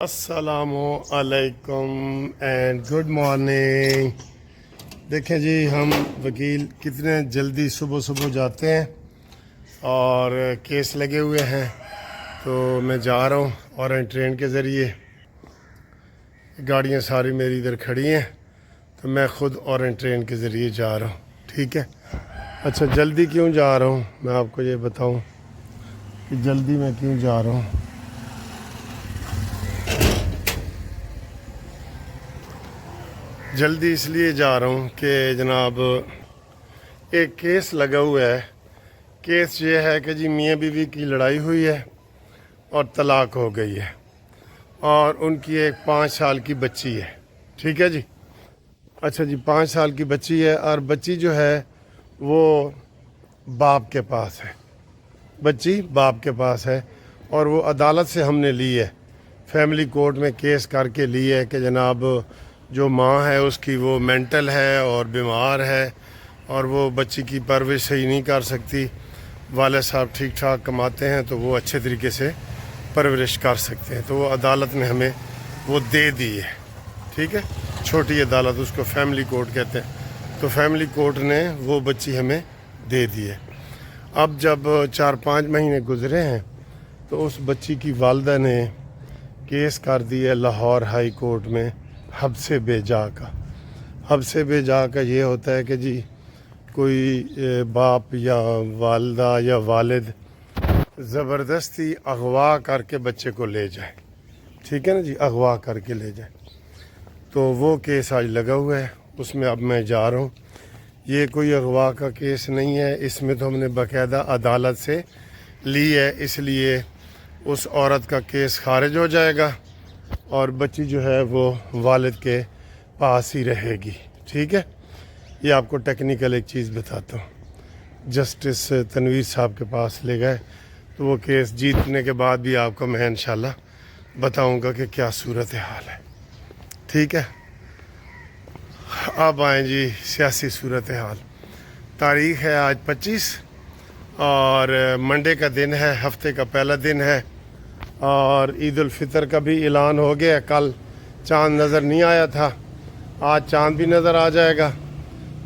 السلام علیکم and good morning. دیکھیں جی، ہم وکیل کتنے جلدی صبح صبح جاتے ہیں اور کیس لگے ہوئے ہیں، تو میں جا رہا ہوں اورینٹ ٹرین کے ذریعے۔ گاڑیاں ساری میری ادھر کھڑی ہیں، تو میں خود اورینٹ ٹرین کے ذریعے جا رہا ہوں۔ ٹھیک ہے، اچھا جلدی کیوں جا رہا ہوں میں آپ کو یہ بتاؤں کہ جلدی میں کیوں جا رہا ہوں۔ جلدی اس لیے جا رہا ہوں کہ جناب ایک کیس لگا ہوا ہے۔ کیس یہ ہے کہ جی میاں بیوی کی لڑائی ہوئی ہے اور طلاق ہو گئی ہے، اور ان کی ایک 5 سال کی بچی ہے۔ ٹھیک ہے جی، اچھا جی 5 سال کی بچی ہے، اور بچی جو ہے وہ باپ کے پاس ہے۔ بچی باپ کے پاس ہے، اور وہ عدالت سے ہم نے لی ہے، فیملی کورٹ میں کیس کر کے لی ہے کہ جناب جو ماں ہے اس کی وہ مینٹل ہے اور بیمار ہے، اور وہ بچی کی پرورش صحیح نہیں کر سکتی۔ والد صاحب ٹھیک ٹھاک کماتے ہیں تو وہ اچھے طریقے سے پرورش کر سکتے ہیں، تو وہ عدالت نے ہمیں وہ دے دی ہے۔ ٹھیک ہے، چھوٹی عدالت، اس کو فیملی کورٹ کہتے ہیں، تو فیملی کورٹ نے وہ بچی ہمیں دے دی ہے۔ اب جب 4-5 مہینے گزرے ہیں تو اس بچی کی والدہ نے کیس کر دی ہے لاہور ہائی کورٹ میں، حب سے بے جا کا۔ حب سے بے جا کا یہ ہوتا ہے کہ جی کوئی باپ یا والدہ یا والد زبردستی اغوا کر کے بچے کو لے جائے۔ ٹھیک ہے نا جی، اغوا کر کے لے جائے، تو وہ کیس آج لگا ہوا ہے، اس میں اب میں جا رہا ہوں۔ یہ کوئی اغوا کا کیس نہیں ہے، اس میں تو ہم نے باقاعدہ عدالت سے لی ہے، اس لیے اس عورت کا کیس خارج ہو جائے گا اور بچی جو ہے وہ والد کے پاس ہی رہے گی۔ ٹھیک ہے، یہ آپ کو ٹیکنیکل ایک چیز بتاتا ہوں۔ جسٹس تنویر صاحب کے پاس لے گئے، تو وہ کیس جیتنے کے بعد بھی آپ کو میں انشاءاللہ بتاؤں گا کہ کیا صورتحال ہے۔ ٹھیک ہے، اب آئیں جی سیاسی صورتحال۔ تاریخ ہے آج 25 اور منڈے کا دن ہے، ہفتے کا پہلا دن ہے، اور عید الفطر کا بھی اعلان ہو گیا۔ کل چاند نظر نہیں آیا تھا، آج چاند بھی نظر آ جائے گا،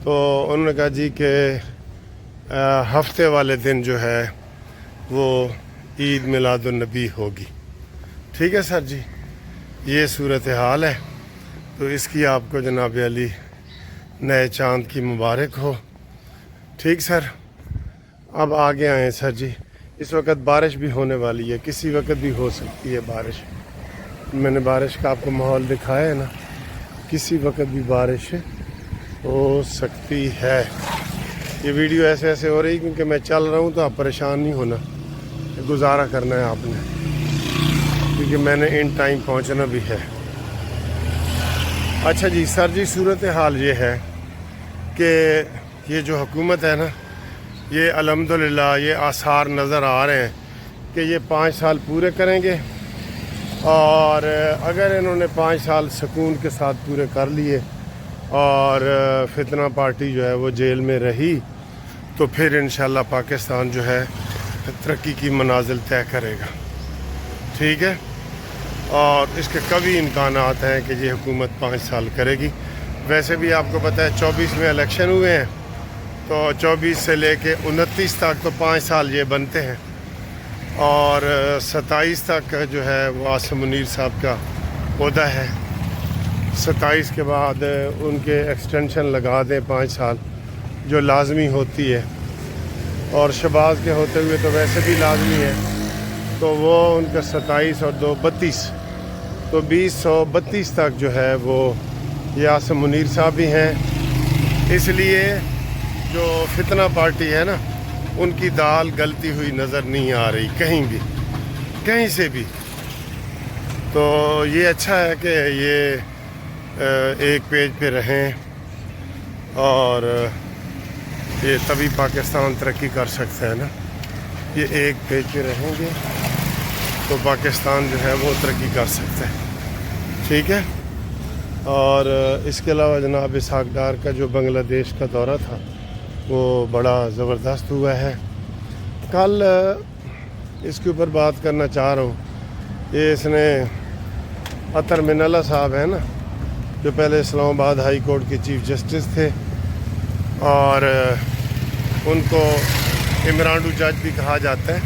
تو انہوں نے کہا جی کہ ہفتے والے دن جو ہے وہ عید میلاد النبی ہوگی۔ ٹھیک ہے سر جی، یہ صورتحال ہے، تو اس کی آپ کو جناب علی نئے چاند کی مبارک ہو۔ ٹھیک سر، اب آگے آئیں سر جی۔ اس وقت بارش بھی ہونے والی ہے، کسی وقت بھی ہو سکتی ہے بارش۔ میں نے بارش کا آپ کو ماحول دکھایا ہے نا، کسی وقت بھی بارش ہو سکتی ہے۔ یہ ویڈیو ایسے ہو رہی کیونکہ میں چل رہا ہوں، تو آپ پریشان نہیں ہونا، گزارا کرنا ہے آپ نے، کیونکہ میں نے ان ٹائم پہنچنا بھی ہے۔ اچھا جی سر جی، صورتحال یہ ہے کہ یہ جو حکومت ہے نا، یہ الحمدللہ یہ آثار نظر آ رہے ہیں کہ یہ 5 سال پورے کریں گے، اور اگر انہوں نے 5 سال سکون کے ساتھ پورے کر لیے اور فتنہ پارٹی جو ہے وہ جیل میں رہی، تو پھر انشاءاللہ پاکستان جو ہے ترقی کی منازل طے کرے گا۔ ٹھیک ہے، اور اس کے کبھی امکانات ہیں کہ یہ حکومت 5 سال کرے گی۔ ویسے بھی آپ کو پتہ ہے 24 میں الیکشن ہوئے ہیں، تو 24 سے لے کے 29 تک تو 5 سال یہ بنتے ہیں، اور 27 تک جو ہے وہ عاصم منیر صاحب کا عہدہ ہے۔ 27 کے بعد ان کے ایکسٹینشن لگا دیں 5 سال، جو لازمی ہوتی ہے، اور شہباز کے ہوتے ہوئے تو ویسے بھی لازمی ہے، تو وہ ان کا 27 اور 2 32، تو 2032 تک جو ہے وہ یہ عاصم منیر صاحب بھی ہیں۔ اس لیے جو فتنہ پارٹی ہے نا، ان کی دال گلتی ہوئی نظر نہیں آ رہی کہیں بھی، کہیں سے بھی۔ تو یہ اچھا ہے کہ یہ ایک پیج پہ رہیں، اور یہ تبھی پاکستان ترقی کر سکتا ہے نا، یہ ایک پیج پہ رہیں گے تو پاکستان جو ہے وہ ترقی کر سکتا ہے۔ ٹھیک ہے، اور اس کے علاوہ جناب اسحاق ڈار کا جو بنگلہ دیش کا دورہ تھا وہ بڑا زبردست ہوا ہے۔ کل اس کے اوپر بات کرنا چاہ رہا ہوں، یہ اس نے اطہر مناللہ صاحب ہیں نا، جو پہلے اسلام آباد ہائی کورٹ کے چیف جسٹس تھے، اور ان کو عمرانڈو جج بھی کہا جاتا ہے۔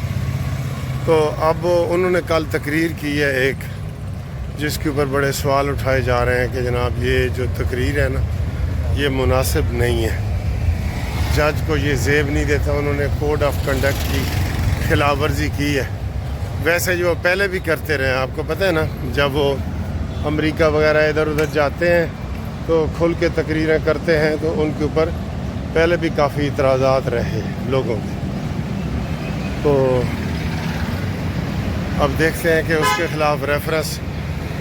تو اب انہوں نے کل تقریر کی ہے ایک، جس کے اوپر بڑے سوال اٹھائے جا رہے ہیں کہ جناب یہ جو تقریر ہے نا یہ مناسب نہیں ہے، جج کو یہ زیب نہیں دیتا، انہوں نے کوڈ آف کنڈکٹ کی خلاف ورزی کی ہے۔ ویسے جو پہلے بھی کرتے رہے ہیں، آپ کو پتہ ہے نا، جب وہ امریکہ وغیرہ ادھر ادھر جاتے ہیں تو کھل کے تقریریں کرتے ہیں، تو ان کے اوپر پہلے بھی کافی اعتراضات رہے لوگوں کے۔ تو اب دیکھتے ہیں کہ اس کے خلاف ریفرنس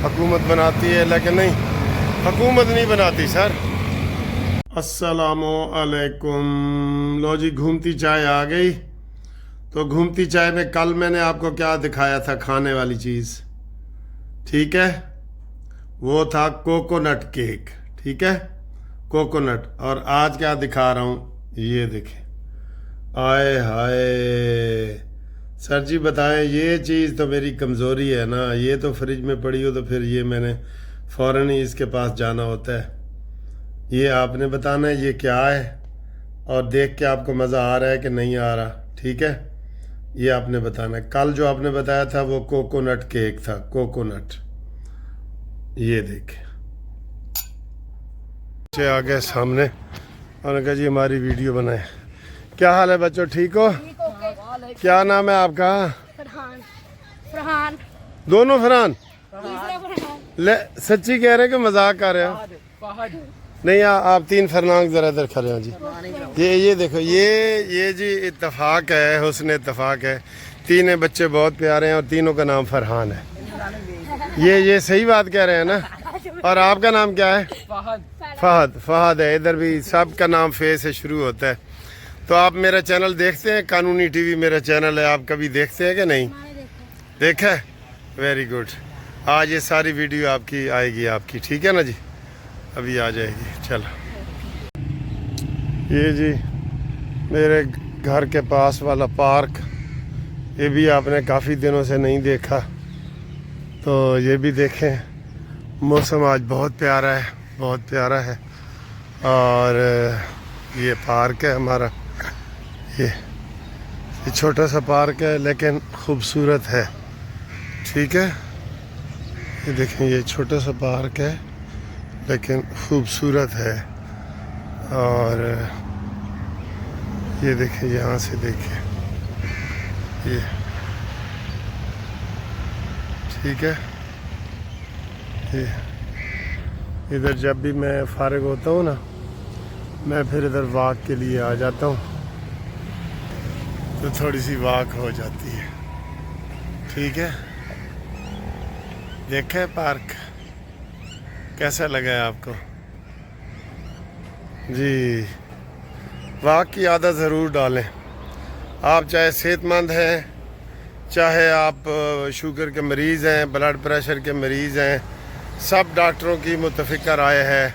حکومت بناتی ہے، لیکن نہیں، حکومت نہیں بناتی سر۔ السلام علیکم۔ لو جی، گھومتی چائے آ گئی۔ تو گھومتی چائے میں کل میں نے آپ کو کیا دکھایا تھا کھانے والی چیز، ٹھیک ہے؟ وہ تھا کوکونٹ کیک، ٹھیک ہے، کوکونٹ۔ اور آج کیا دکھا رہا ہوں، یہ دیکھیں، آئے ہائے سر جی بتائیں، یہ چیز تو میری کمزوری ہے نا، یہ تو فریج میں پڑی ہو تو پھر یہ میں نے فوراً ہی اس کے پاس جانا ہوتا ہے۔ یہ آپ نے بتانا ہے یہ کیا ہے، اور دیکھ کے آپ کو مزہ آ رہا ہے کہ نہیں آ رہا، ٹھیک ہے؟ یہ آپ نے بتانا ہے۔ کل جو آپ نے بتایا تھا وہ کوکونٹ کیک تھا، کوکونٹ۔ یہ دیکھیں، بچے آ گئے سامنے، انہوں نے کہا جی ہماری ویڈیو بنائیں۔ کیا حال ہے بچوں، ٹھیک ہو؟ کیا نام ہے آپ کا؟ فرحان۔ دونوں فرحان؟ فرحان۔ سچی کہہ رہے ہیں کہ مذاق کر رہے ہیں؟ نہیں، آپ تین فرنانگ ذرا ادھر کھڑے ہوں جی۔ یہ دیکھو، یہ جی اتفاق ہے، حسن اتفاق ہے، تینوں بچے بہت پیارے ہیں اور تینوں کا نام فرحان ہے۔ یہ صحیح بات کہہ رہے ہیں نا؟ اور آپ کا نام کیا ہے؟ فہد ہے۔ ادھر بھی سب کا نام فے سے شروع ہوتا ہے۔ تو آپ میرا چینل دیکھتے ہیں؟ قانونی ٹی وی میرا چینل ہے، آپ کبھی دیکھتے ہیں کہ نہیں؟ دیکھا ہے؟ Very good. آج یہ ساری ویڈیو آپ کی آئے گی، آپ کی، ٹھیک ہے نا جی؟ ابھی آ جائے گی، چلو۔ یہ جی میرے گھر کے پاس والا پارک، یہ بھی آپ نے کافی دنوں سے نہیں دیکھا، تو یہ بھی دیکھیں۔ موسم آج بہت پیارا ہے، بہت پیارا ہے، اور یہ پارک ہے ہمارا، یہ چھوٹا سا پارک ہے لیکن خوبصورت ہے، ٹھیک ہے؟ یہ دیکھیں، یہ چھوٹا سا پارک ہے لیکن خوبصورت ہے، اور یہ دیکھیں، یہاں سے دیکھیں، یہ ٹھیک ہے۔ یہ ادھر جب بھی میں فارغ ہوتا ہوں نا، میں پھر ادھر واک کے لیے آ جاتا ہوں، تو تھوڑی سی واک ہو جاتی ہے، ٹھیک ہے؟ دیکھا ہے پارک کیسا لگا ہے آپ کو؟ جی، واک کی عادت ضرور ڈالیں۔ آپ چاہے صحت مند ہیں، چاہے آپ شوگر کے مریض ہیں، بلڈ پریشر کے مریض ہیں، سب ڈاکٹروں کی متفقہ رائے ہے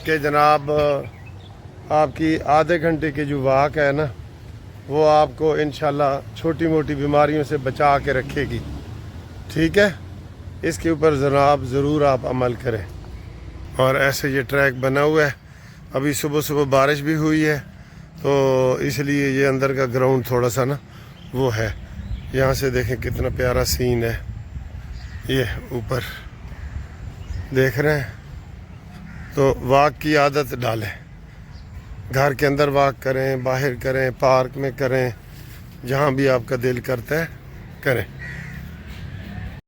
کہ جناب آپ کی آدھے گھنٹے کی جو واک ہے نا، وہ آپ کو انشاءاللہ چھوٹی موٹی بیماریوں سے بچا کے رکھے گی، ٹھیک ہے؟ اس کے اوپر جناب ضرور آپ عمل کریں۔ اور ایسے یہ ٹریک بنا ہوا ہے، ابھی صبح صبح بارش بھی ہوئی ہے، تو اس لیے یہ اندر کا گراؤنڈ تھوڑا سا نا وہ ہے۔ یہاں سے دیکھیں کتنا پیارا سین ہے، یہ اوپر دیکھ رہے ہیں۔ تو واک کی عادت ڈالیں، گھر کے اندر واک کریں، باہر کریں، پارک میں کریں، جہاں بھی آپ کا دل کرتا ہے کریں۔